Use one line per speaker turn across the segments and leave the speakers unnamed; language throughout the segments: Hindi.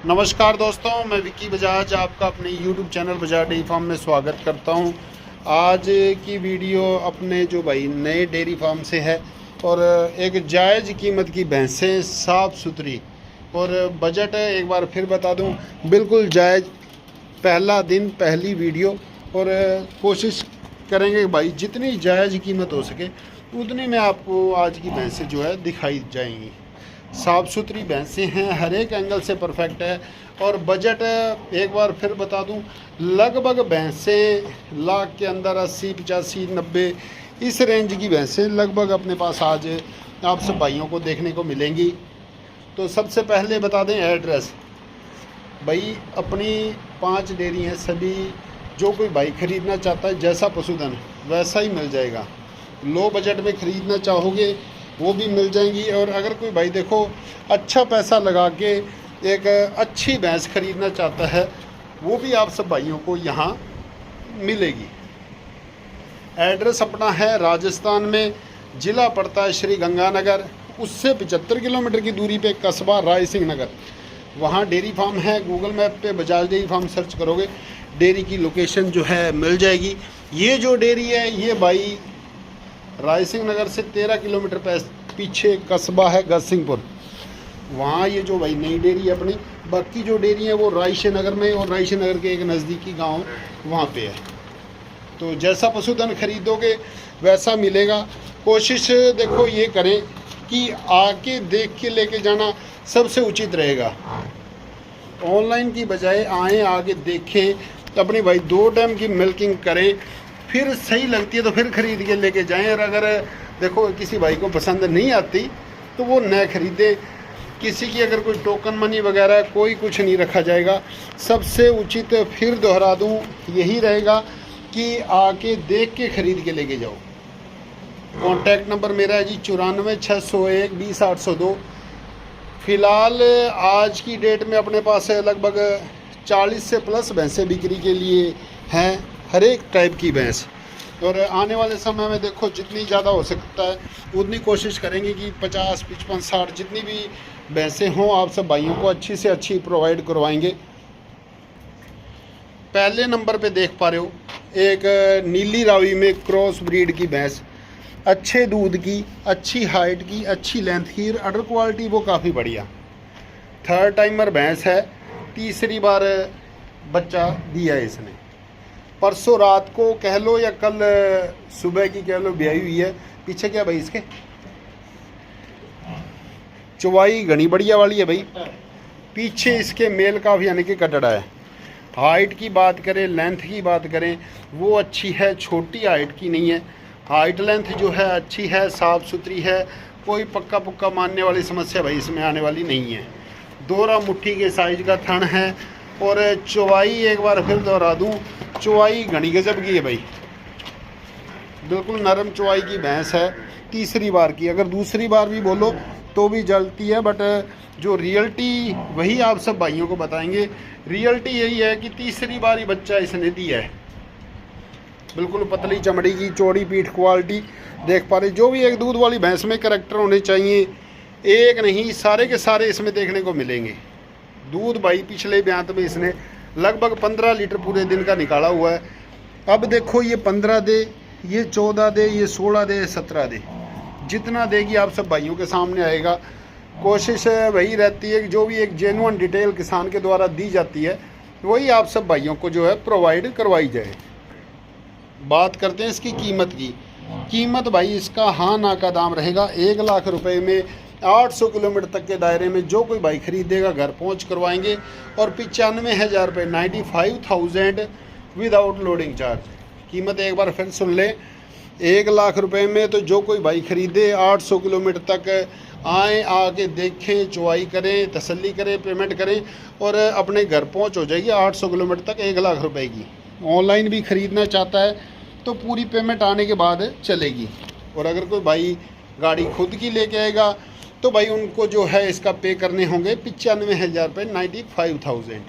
नमस्कार दोस्तों, मैं विक्की बजाज आपका अपने YouTube channel Bajaj dairy farm में स्वागत करता हूं। आज की वीडियो अपने जो भाई नए डेयरी फार्म से है और एक जायज़ कीमत की भैंसें साफ़ सुथरी और बजट एक बार फिर बता दूं बिल्कुल जायज़। पहला दिन पहली वीडियो और कोशिश करेंगे भाई जितनी जायज़ कीमत हो सके उतनी में आपको आज की भैंसें जो है दिखाई जाएंगी। साफ़ सुथरी भैंसें हैं, हर एक एंगल से परफेक्ट है और बजट एक बार फिर बता दूं लगभग भैंसें लाख के अंदर 80 85 90 इस रेंज की भैंसें लगभग अपने पास आज आप सब भाइयों को देखने को मिलेंगी। तो सबसे पहले बता दें एड्रेस। भाई अपनी 5 डेयरी हैं, सभी जो कोई भाई ख़रीदना चाहता है जैसा पशुधन वैसा ही मिल जाएगा। लो बजट में ख़रीदना चाहोगे वो भी मिल जाएंगी और अगर कोई भाई देखो अच्छा पैसा लगा के एक अच्छी भैंस ख़रीदना चाहता है वो भी आप सब भाइयों को यहाँ मिलेगी। एड्रेस अपना है राजस्थान में, ज़िला पड़ता है श्री गंगानगर, उससे 75 किलोमीटर की दूरी पे कस्बा राय सिंह नगर, वहाँ डेयरी फार्म है। गूगल मैप पे बजाज डेयरी फार्म सर्च करोगे डेयरी की लोकेशन जो है मिल जाएगी। ये जो डेयरी है ये भाई राय सिंह नगर से 13 किलोमीटर पीछे कस्बा है गजसिंहपुर, वहाँ ये जो भाई नई डेयरी है अपनी। बाकी जो डेयरी है वो रायशे नगर में और रायशे नगर के एक नज़दीकी गांव वहाँ पे है। तो जैसा पशुधन खरीदोगे वैसा मिलेगा। कोशिश देखो ये करें कि आके देख के लेके जाना सबसे उचित रहेगा। ऑनलाइन की बजाय आएँ, आके देखें, अपनी भाई 2 टाइम की मिल्किंग करें, फिर सही लगती है तो फिर ख़रीद के लेके जाएं। और अगर देखो किसी भाई को पसंद नहीं आती तो वो न ख़रीदे। किसी की अगर कोई टोकन मनी वगैरह कोई कुछ नहीं रखा जाएगा। सबसे उचित फिर दोहरा दूं यही रहेगा कि आके देख के ख़रीद के लेके जाओ। कॉन्टैक्ट नंबर मेरा है जी 94 601 20 802। फ़िलहाल आज की डेट में अपने पास है लगभग 40 से प्लस भैंसें बिक्री के लिए हैं, हर एक टाइप की भैंस। और आने वाले समय में देखो जितनी ज़्यादा हो सकता है उतनी कोशिश करेंगे कि 50 55 60 जितनी भी भैंसें हों आप सब भाइयों को अच्छी से अच्छी प्रोवाइड करवाएंगे। पहले नंबर पे देख पा रहे हो एक नीली रावी में क्रॉस ब्रीड की भैंस, अच्छे दूध की, अच्छी हाइट की, अच्छी लेंथ की, अडर क्वालिटी वो काफ़ी बढ़िया। 3rd टाइमर भैंस है, तीसरी बार बच्चा दिया है इसने। परसों रात को कह लो या कल सुबह की कह लो ब्याई हुई है। पीछे क्या भाई इसके चौवाई घनी बढ़िया वाली है भाई। पीछे इसके मेल काफ़ी यानी कि कटड़ा है। हाइट की बात करें, लेंथ की बात करें वो अच्छी है, छोटी हाइट की नहीं है। हाइट लेंथ जो है अच्छी है, साफ़ सुथरी है, कोई पक्का पुक्का मानने वाली समस्या भाई इसमें आने वाली नहीं है। दोहरा मुट्ठी के साइज का थन है और चौवाई एक बार फिर दोहरा दूँ चौवाई घनी गजब की है भाई, बिल्कुल नरम चौवाई की भैंस है। तीसरी बार की, अगर दूसरी बार भी बोलो तो भी जलती है, बट जो रियलिटी वही आप सब भाइयों को बताएंगे। रियलिटी यही है कि तीसरी बार ही बच्चा इसने दिया है। बिल्कुल पतली चमड़ी की, चौड़ी पीठ क्वालिटी देख पा रहे। जो भी एक दूध वाली भैंस में करैक्टर होने चाहिए, एक नहीं सारे के सारे इसमें देखने को मिलेंगे। दूध भाई पिछले ब्यांत में इसने लगभग 15 लीटर पूरे दिन का निकाला हुआ है। अब देखो ये 15 दे, ये 14 दे, ये 16 दे, 17 दे, जितना देगी आप सब भाइयों के सामने आएगा। कोशिश वही रहती है कि जो भी एक जेन्युइन डिटेल किसान के द्वारा दी जाती है वही आप सब भाइयों को जो है प्रोवाइड करवाई जाए। बात करते हैं इसकी कीमत की। कीमत भाई इसका हाँ ना का दाम रहेगा 1 लाख रुपए में। 800 किलोमीटर तक के दायरे में जो कोई बाइक खरीदेगा घर पहुंच करवाएंगे और 95,000 रुपये 95,000 विदाउट लोडिंग चार्ज। कीमत एक बार फिर सुन ले, 1 लाख रुपए में तो जो कोई बाइक खरीदे 800 किलोमीटर तक आए, आके देखें, चुवाई करें, तसल्ली करें, पेमेंट करें और अपने घर पहुंच हो जाएगी 800 किलोमीटर तक 1 लाख रुपए की। ऑनलाइन भी ख़रीदना चाहता है तो पूरी पेमेंट आने के बाद चलेगी। और अगर कोई भाई गाड़ी खुद की लेके आएगा तो भाई उनको जो है इसका पे करने होंगे 95,000 रुपये 95,000।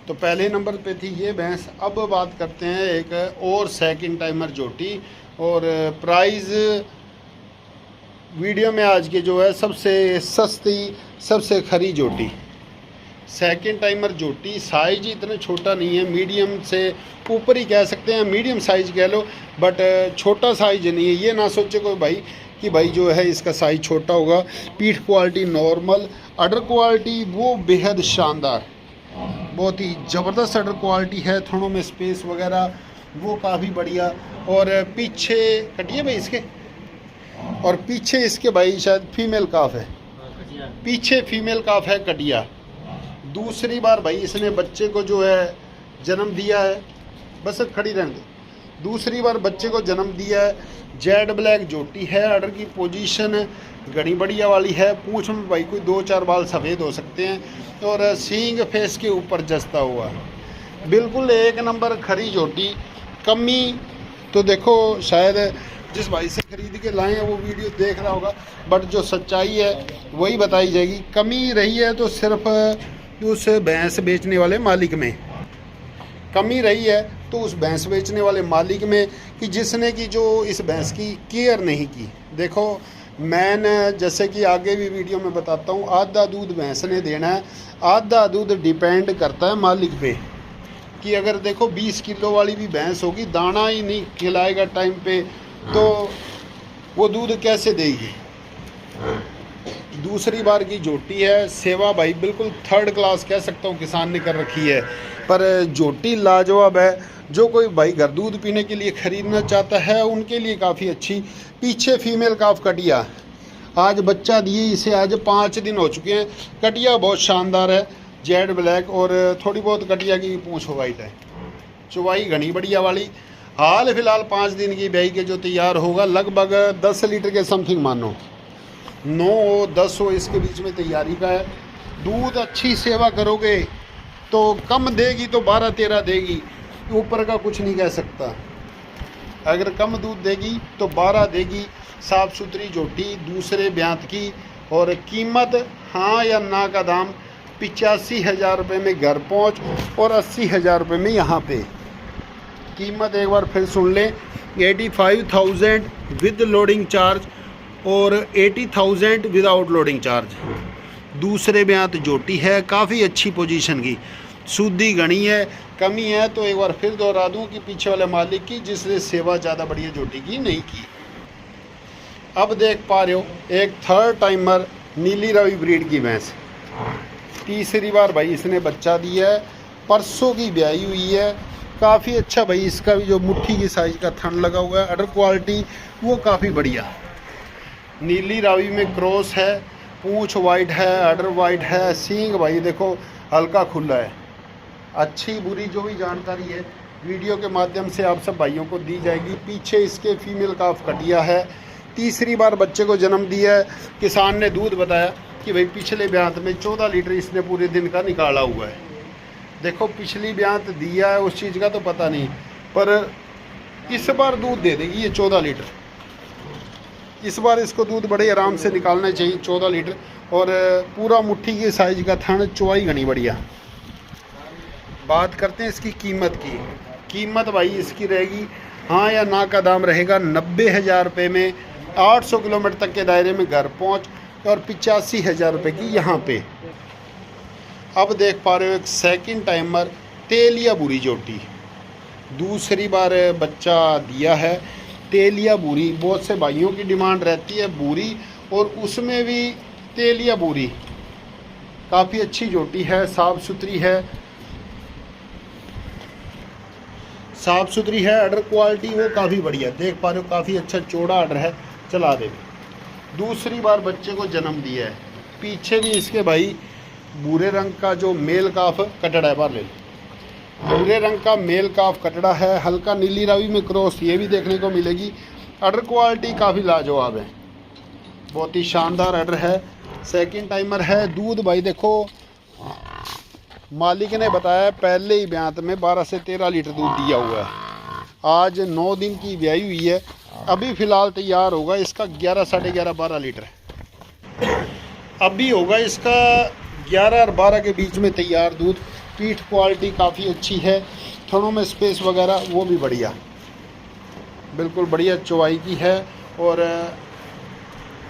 तो पहले नंबर पे थी ये भैंस। अब बात करते हैं एक और 2nd टाइमर जोटी और प्राइस वीडियो में आज के जो है सबसे सस्ती सबसे खरी जोटी सेकंड टाइमर जोटी, साइज इतना छोटा नहीं है, मीडियम से ऊपर ही कह सकते हैं, मीडियम साइज कह लो, बट छोटा साइज नहीं है। ये ना सोचे कोई भाई कि भाई जो है इसका साइज छोटा होगा। पीठ क्वालिटी नॉर्मल, अडर क्वालिटी वो बेहद शानदार, बहुत ही ज़बरदस्त अडर क्वालिटी है। थनों में स्पेस वगैरह वो काफ़ी बढ़िया। और पीछे कटिए भाई इसके, और पीछे इसके भाई शायद फीमेल काफ है, पीछे फीमेल काफ है कटिया। दूसरी बार भाई इसने बच्चे को जो है जन्म दिया है, बस खड़ी रहने दो। दूसरी बार बच्चे को जन्म दिया है। जेड ब्लैक जोटी है, अडर की पोजीशन घनी बढ़िया वाली है। पूंछ में भाई कोई 2-4 बाल सफ़ेद हो सकते हैं और सींग फेस के ऊपर जस्ता हुआ, बिल्कुल एक नंबर खरी जोटी। कमी तो देखो शायद जिस भाई से ख़रीद के लाए हैं वो वीडियो देख रहा होगा, बट जो सच्चाई है वही बताई जाएगी। कमी रही है तो सिर्फ उस भैंस बेचने वाले मालिक में, कमी रही है तो उस भैंस बेचने वाले मालिक में कि जिसने कि जो इस भैंस की केयर नहीं की। देखो मैंने जैसे कि आगे भी वीडियो में बताता हूँ, आधा दूध भैंस ने देना है, आधा दूध डिपेंड करता है मालिक पे कि अगर देखो 20 किलो वाली भी भैंस होगी, दाना ही नहीं खिलाएगा टाइम पे तो वो दूध कैसे देगी। दूसरी बार की जोटी है, सेवा भाई बिल्कुल थर्ड क्लास कह सकता हूँ किसान ने कर रखी है, पर जोटी लाजवाब है। जो कोई भाई घर दूध पीने के लिए ख़रीदना चाहता है उनके लिए काफ़ी अच्छी। पीछे फीमेल काफ कटिया, आज बच्चा दिए इसे आज 5 दिन हो चुके हैं। कटिया बहुत शानदार है, जेड ब्लैक, और थोड़ी बहुत कटिया की पूंछ वाइट है। चुवाई घनी बढ़िया वाली। हाल फिलहाल 5 दिन की ब्याई के जो तैयार होगा लगभग 10 लीटर के समथिंग मानो, 9-10 हो इसके बीच में तैयारी का है। दूध अच्छी सेवा करोगे तो कम देगी तो 12-13 देगी, ऊपर का कुछ नहीं कह सकता। अगर कम दूध देगी तो 12 देगी। साफ़ सुथरी जोटी, दूसरे ब्यांत की। और कीमत हाँ या ना का दाम 85,000 रुपये में घर पहुँच और 80,000 रुपये में यहाँ पे। कीमत एक बार फिर सुन लें, 85,000 विद लोडिंग चार्ज और 80,000 विदाउट लोडिंग चार्ज। दूसरे ब्यांत जोटी है, काफ़ी अच्छी पोजीशन की, सूदी घनी है। कमी है तो एक बार फिर दोहरा दूं कि पीछे वाले मालिक की, जिसने सेवा ज़्यादा बढ़िया जोटी की नहीं की। अब देख पा रहे हो एक थर्ड टाइमर नीली रावी ब्रीड की भैंस, तीसरी बार भाई इसने बच्चा दिया है, परसों की ब्याई हुई है। काफ़ी अच्छा भाई, इसका भी जो मुट्ठी की साइज़ का थन लगा हुआ है, अडर क्वालिटी वो काफ़ी बढ़िया। नीली रावी में क्रॉस है, पूंछ वाइट है, अडर वाइट है, सींग भाई देखो हल्का खुला है। अच्छी बुरी जो भी जानकारी है वीडियो के माध्यम से आप सब भाइयों को दी जाएगी। पीछे इसके फीमेल काफ कटिया है, तीसरी बार बच्चे को जन्म दिया है। किसान ने दूध बताया कि भाई पिछले ब्यांत में 14 लीटर इसने पूरे दिन का निकाला हुआ है। देखो पिछली ब्यांत दिया है उस चीज़ का तो पता नहीं, पर इस बार दूध दे देगी ये 14 लीटर। इस बार इसको दूध बड़े आराम से निकालना चाहिए 14 लीटर। और पूरा मुट्ठी की साइज का थन, चुवाई घनी बढ़िया। बात करते हैं इसकी कीमत की। कीमत भाई इसकी रहेगी हाँ या ना का दाम रहेगा 90,000 रुपये में, 800 किलोमीटर तक के दायरे में घर पहुँच, और 85,000 रुपये की यहाँ पे। अब देख पा रहे हो एक सेकंड टाइमर तेलिया बुरी जोटी, दूसरी बार बच्चा दिया है। तेलिया बुरी बहुत से भाइयों की डिमांड रहती है बूरी, और उसमें भी तेलिया बुरी काफ़ी अच्छी जोटी है, साफ़ सुथरी है, साफ़ सुथरी है। अडर क्वालिटी वो काफ़ी बढ़िया, देख पा रहे हो काफ़ी अच्छा चौड़ा अडर है। चला दे। दूसरी बार बच्चे को जन्म दिया है। पीछे भी इसके भाई भूरे रंग का जो मेल काफ कटड़ा है, बाहर ले लो, भूरे रंग का मेल काफ कटड़ा है, हल्का नीली रावी में क्रॉस ये भी देखने को मिलेगी। अडर क्वालिटी काफ़ी लाजवाब है, बहुत ही शानदार अडर है। सेकंड टाइमर है। दूध भाई देखो मालिक ने बताया पहले ही ब्यांत में 12 से 13 लीटर दूध दिया हुआ है। आज 9 दिन की ब्याई हुई है, अभी फ़िलहाल तैयार होगा इसका 11, साढ़े 11, 12 लीटर अभी होगा इसका 11 और 12 के बीच में तैयार दूध। पीठ क्वालिटी काफ़ी अच्छी है, थनों में स्पेस वगैरह वो भी बढ़िया, बिल्कुल बढ़िया चौवाई की है। और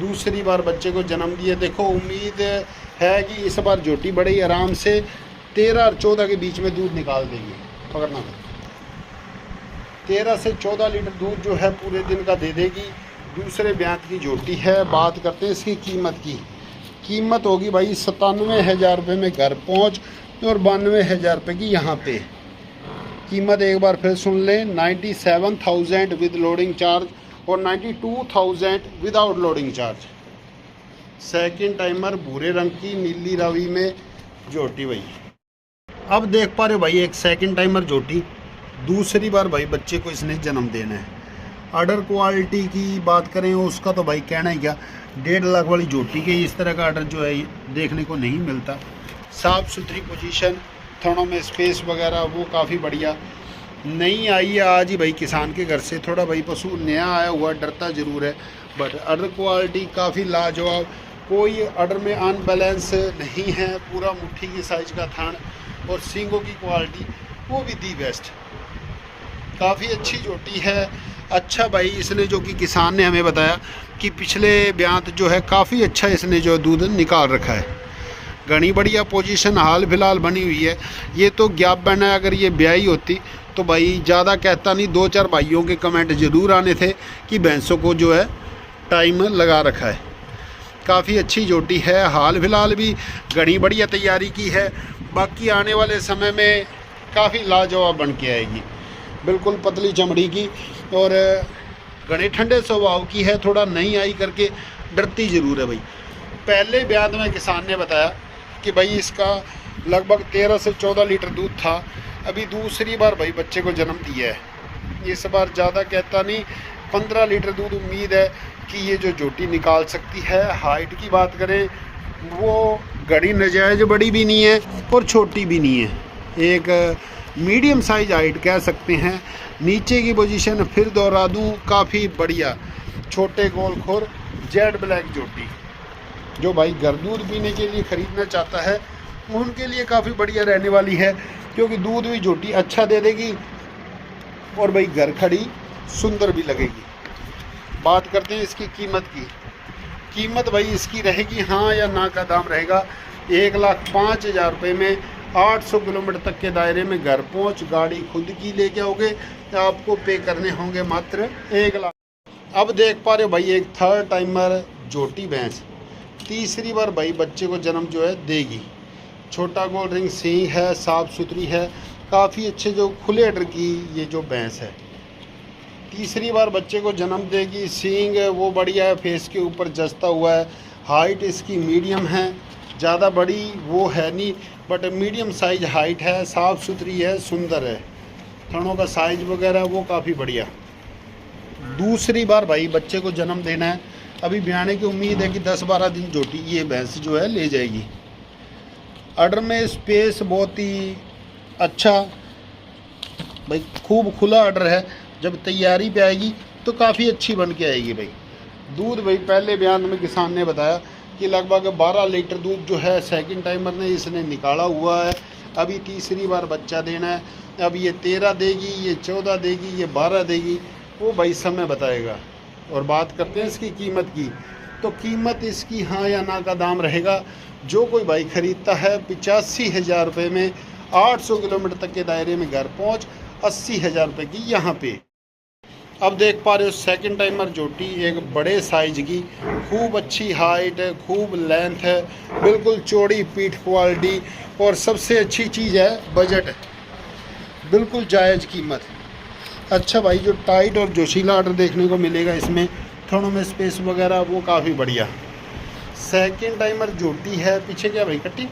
दूसरी बार बच्चे को जन्म दिया। देखो उम्मीद है कि इस बार झोटी बड़े ही आराम से 13 और 14 के बीच में दूध निकाल देगी। पकड़ना 13 से 14 लीटर दूध जो है पूरे दिन का दे देगी। दूसरे ब्यांत की झोटी है। बात करते हैं इसकी कीमत की। कीमत होगी भाई 97,000 रुपये में घर पहुंच और 92,000 रुपये की यहाँ पे कीमत। एक बार फिर सुन लें, 97,000 विद लोडिंग चार्ज और 92,000 without loading charge. Second timer भूरे रंग की नीली रावी में झोटी भाई। अब देख पा रहे हो भाई एक सेकंड टाइमर झोटी। दूसरी बार भाई बच्चे को इसने जन्म देना है। ऑर्डर क्वालिटी की बात करें उसका तो भाई कहना ही क्या, 1.5 लाख वाली झोटी के इस तरह का ऑर्डर जो है देखने को नहीं मिलता। साफ़ सुथरी पोजीशन, थनों में स्पेस वगैरह वो काफ़ी बढ़िया। नहीं आई है आज ही भाई किसान के घर से, थोड़ा भाई पशु नया आया हुआ डरता ज़रूर है, बट ऑर्डर क्वालिटी काफ़ी लाजवाब। कोई ऑर्डर में अनबैलेंस नहीं है। पूरा मुट्ठी की साइज का थान और सींगों की क्वालिटी वो भी दी बेस्ट। काफ़ी अच्छी झोटी है। अच्छा भाई इसने जो कि किसान ने हमें बताया कि पिछले ब्यांत जो है काफ़ी अच्छा इसने जो दूध निकाल रखा है। घनी बढ़िया पोजीशन हाल फिलहाल बनी हुई है। ये तो गैप बना है। अगर ये ब्याही होती तो भाई ज़्यादा कहता नहीं, 2-4 भाइयों के कमेंट ज़रूर आने थे कि भैंसों को जो है टाइम लगा रखा है। काफ़ी अच्छी झोटी है। हाल फिलहाल भी घनी बढ़िया तैयारी की है। बाकी आने वाले समय में काफ़ी लाजवाब बन के आएगी। बिल्कुल पतली चमड़ी की और घने ठंडे स्वभाव की है। थोड़ा नहीं आई करके डरती ज़रूर है भाई। पहले ब्यात में किसान ने बताया कि भाई इसका लगभग 13 से 14 लीटर दूध था। अभी दूसरी बार भाई बच्चे को जन्म दिया है। इस बार ज़्यादा कहता नहीं, 15 लीटर दूध उम्मीद है कि ये जो झोटी निकाल सकती है। हाइट की बात करें वो घड़ी नजायज़ बड़ी भी नहीं है और छोटी भी नहीं है। एक मीडियम साइज हाइट कह सकते हैं। नीचे की पोजीशन फिर दोहरा दूँ, काफ़ी बढ़िया छोटे गोल खोर जेड ब्लैक झोटी। जो भाई घर दूध पीने के लिए ख़रीदना चाहता है उनके लिए काफ़ी बढ़िया रहने वाली है, क्योंकि दूध भी झोटी अच्छा दे देगी और भाई घर खड़ी सुंदर भी लगेगी। बात करते हैं इसकी कीमत की। कीमत भाई इसकी रहेगी हाँ या ना का दाम रहेगा 1,05,000 रुपये में। 800 किलोमीटर तक के दायरे में घर पहुंच। गाड़ी खुद की लेके आओगे, आपको पे करने होंगे मात्र 1 लाख। अब देख पा रहे हो भाई एक थर्ड टाइमर झोटी भैंस। तीसरी बार भाई बच्चे को जन्म जो है देगी। छोटा गोल रिंग सींग है, साफ़ सुथरी है, काफ़ी अच्छे जो खुले अडर की ये जो भैंस है। तीसरी बार बच्चे को जन्म देगी। सींग वो बढ़िया है, फेस के ऊपर जचता हुआ है। हाइट इसकी मीडियम है, ज़्यादा बड़ी वो है नहीं, बट मीडियम साइज हाइट है। साफ़ सुथरी है, सुंदर है। थनों का साइज वगैरह वो काफ़ी बढ़िया। दूसरी बार भाई बच्चे को जन्म देना है। अभी ब्याने की उम्मीद है कि 10-12 दिन झोटी ये भैंस जो है ले जाएगी। ऑर्डर में स्पेस बहुत ही अच्छा भाई, खूब खुला ऑर्डर है। जब तैयारी पे आएगी तो काफ़ी अच्छी बन के आएगी भाई। दूध भाई पहले बयान में किसान ने बताया कि लगभग 12 लीटर दूध जो है सेकंड टाइमर ने इसने निकाला हुआ है। अभी तीसरी बार बच्चा देना है। अब ये 13 देगी, ये 14 देगी, ये 12 देगी, वो भाई समय बताएगा। और बात करते हैं इसकी कीमत की, तो कीमत इसकी हाँ या ना का दाम रहेगा। जो कोई भाई ख़रीदता है 85,000 रुपये में, 800 किलोमीटर तक के दायरे में घर पहुँच, 80,000 रुपये की यहाँ पे। अब देख पा रहे हो सेकंड टाइमर झोटी एक बड़े साइज की, खूब अच्छी हाइट है, खूब लेंथ है, बिल्कुल चौड़ी पीठ क्वालिटी, और सबसे अच्छी चीज़ है बजट है, बिल्कुल जायज़ कीमत। अच्छा भाई जो टाइट और जोशीला ऑर्डर देखने को मिलेगा इसमें, थोड़ों में स्पेस वगैरह वो काफ़ी बढ़िया। सेकंड टाइमर झोटी है। पीछे क्या भाई कट्टी,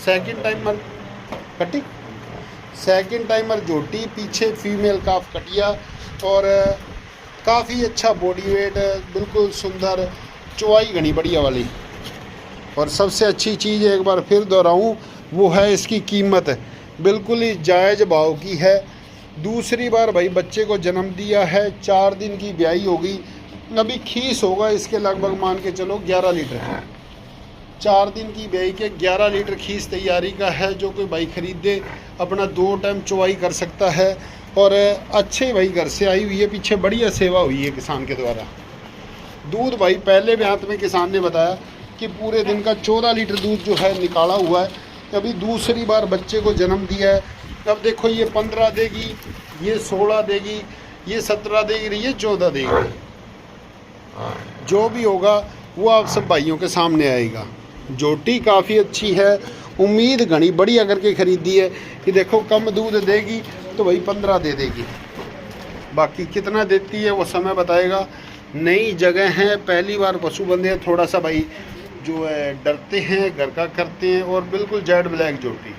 सेकंड टाइमर कट्टी, सेकंड टाइमर झोटी, पीछे फीमेल काफ कटिया, और काफ़ी अच्छा बॉडी वेट, बिल्कुल सुंदर, चौड़ाई घनी बढ़िया वाली। और सबसे अच्छी चीज़ एक बार फिर दोहराऊँ वो है इसकी कीमत, बिल्कुल ही जायज़ भाव की है। दूसरी बार भाई बच्चे को जन्म दिया है, 4 दिन की ब्याई होगी। अभी खीस होगा इसके लगभग मान के चलो 11 लीटर है। 4 दिन की ब्याई के 11 लीटर खीस तैयारी का है। जो कोई भाई ख़रीदे अपना 2 टाइम चौवाई कर सकता है। और अच्छे भाई घर से आई हुई है, पीछे बढ़िया सेवा हुई है किसान के द्वारा। दूध भाई पहले ब्यात में किसान ने बताया कि पूरे दिन का 14 लीटर दूध जो है निकाला हुआ है। अभी दूसरी बार बच्चे को जन्म दिया है। अब देखो ये 15 देगी, ये 16 देगी, ये 17 देगी, ये 14 देगी। जो भी होगा वो आप सब भाइयों के सामने आएगा। जोटी काफ़ी अच्छी है, उम्मीद घनी बढ़िया करके ख़रीदी है कि देखो कम दूध देगी तो भाई 15 दे देगी, बाकी कितना देती है वो समय बताएगा। नई जगह है, पहली बार पशु बंधे हैं, थोड़ा सा भाई जो है डरते हैं, घर का करते हैं। और बिल्कुल जेड ब्लैक जोटी।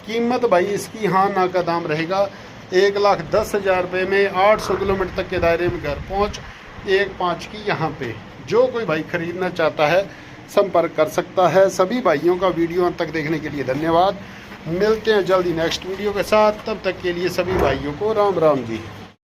कीमत भाई इसकी हाँ ना का दाम रहेगा 1,10,000 रुपये में। 800 किलोमीटर तक के दायरे में घर पहुँच, 1,5 की यहाँ पे। जो कोई भाई ख़रीदना चाहता है संपर्क कर सकता है। सभी भाइयों का वीडियो अंत तक देखने के लिए धन्यवाद। मिलते हैं जल्दी नेक्स्ट वीडियो के साथ, तब तक के लिए सभी भाइयों को राम राम जी।